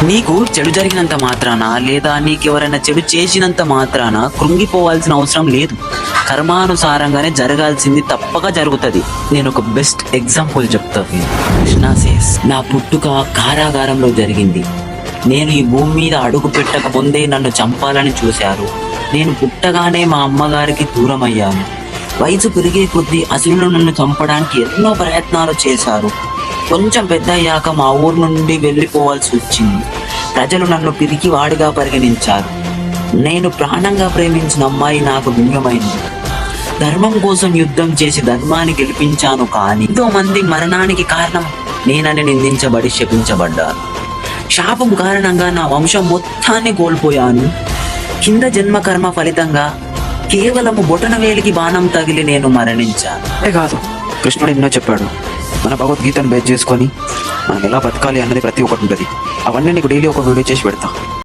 నీకు చెడు జరిగినంత మాత్రాన లేదా నీకెవరైనా చెడు చేసినంత మాత్రాన కృంగిపోవాల్సిన అవసరం లేదు. కర్మానుసారంగానే జరగాల్సింది తప్పక జరుగుతుంది. నేను ఒక బెస్ట్ ఎగ్జాంపుల్ చెప్తాను. కృష్ణ సేస్, నా పుట్టుక కారాగారంలో జరిగింది. నేను ఈ భూమి మీద అడుగు పెట్టక ముందే నన్ను చంపాలని చూశారు. నేను పుట్టగానే మా అమ్మగారికి దూరం అయ్యాను. వయసు పెరిగే కొద్దీ అసురులు నన్ను చంపడానికి ఎన్నో ప్రయత్నాలు చేశారు. కొంచెం పెద్ద అయ్యాక మా ఊరు నుండి వెళ్ళిపోవాల్సి వచ్చింది. ప్రజలు నన్ను పిరికి వాడిగా పరిగణించారు. నేను ప్రాణంగా ప్రేమించిన అమ్మాయి నాకు దూరమైంది. ధర్మం కోసం యుద్ధం చేసి ధర్మాన్ని గెలిపించాను, కానీ ఎంతో మంది మరణానికి కారణం నేనని నిందించబడి శపించబడ్డాను. శాపం కారణంగా నా వంశం మొత్తాన్ని కోల్పోయాను. కింద జన్మ కర్మ ఫలితంగా కేవలము బొటనవేలికి బాణం తగిలి నేను మరణించాను. కాదు, కృష్ణుడు ఎన్నో చెప్పాడు. మన భగవద్గీతను బేస్ చేసుకొని మనం ఎలా బతకాలి అన్నది ప్రతి ఒక్కటి ఉంటుంది. అవన్నీ నీకు డైలీ ఒక వీడియో చేసి పెడతా.